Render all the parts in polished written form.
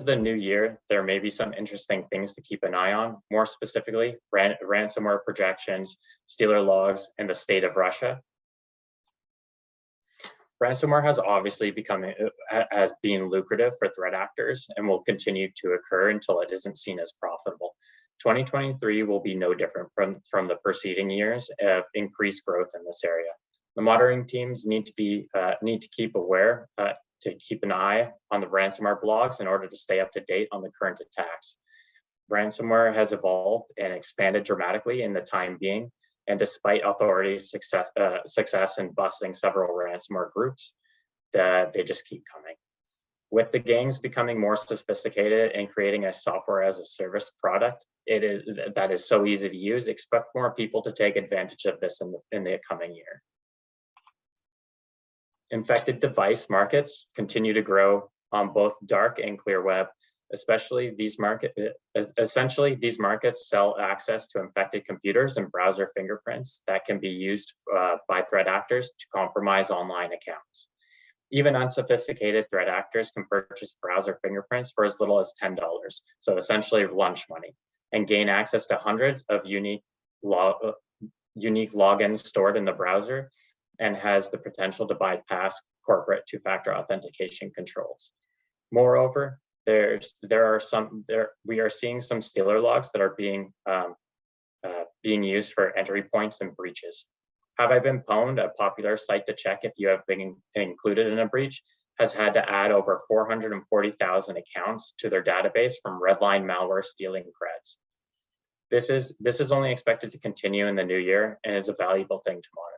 the new year, there may be some interesting things to keep an eye on, more specifically, ransomware projections, Stealer logs, and the state of Russia. Ransomware has obviously become as being lucrative for threat actors and will continue to occur until it isn't seen as profitable. 2023 will be no different from the preceding years of increased growth in this area. The monitoring teams need to keep aware, to keep an eye on the ransomware blogs in order to stay up to date on the current attacks. Ransomware has evolved and expanded dramatically in the time being, and despite authorities' success in busting several ransomware groups, they just keep coming. With the gangs becoming more sophisticated and creating a software as a service product, that is so easy to use. Expect more people to take advantage of this in the coming year. Infected device markets continue to grow on both dark and clear web. Essentially, these markets sell access to infected computers and browser fingerprints that can be used by threat actors to compromise online accounts. Even unsophisticated threat actors can purchase browser fingerprints for as little as $10, so essentially lunch money, and gain access to hundreds of unique logins stored in the browser, and has the potential to bypass corporate two-factor authentication controls. Moreover, we are seeing some Stealer logs that are being used for entry points and breaches. Have I Been Pwned, a popular site to check if you have been included in a breach, has had to add over 440,000 accounts to their database from Redline malware stealing creds. This is only expected to continue in the new year and is a valuable thing to monitor.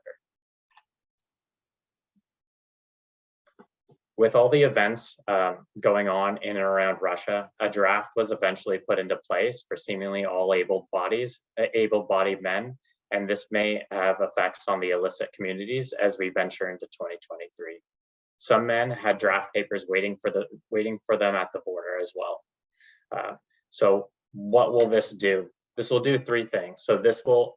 With all the events going on in and around Russia, a draft was eventually put into place for seemingly all able-bodied men, and this may have effects on the illicit communities as we venture into 2023. Some men had draft papers waiting for them at the border as well. So what will this do? This will do three things. So this will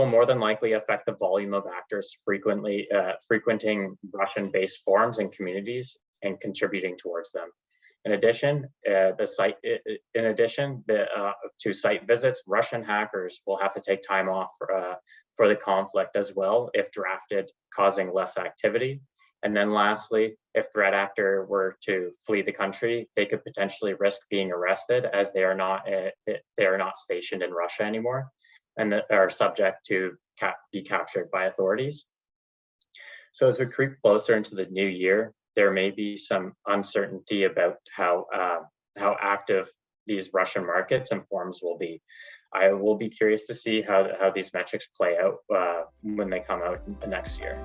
more than likely affect the volume of actors frequenting Russian-based forums and communities and contributing towards them. In addition, to site visits, Russian hackers will have to take time off for the conflict as well, if drafted, causing less activity. And then lastly, if threat actor were to flee the country, they could potentially risk being arrested, as they are not stationed in Russia anymore, and are subject to be captured by authorities. So as we creep closer into the new year, there may be some uncertainty about how active these Russian markets and forums will be. I will be curious to see how these metrics play out when they come out next year.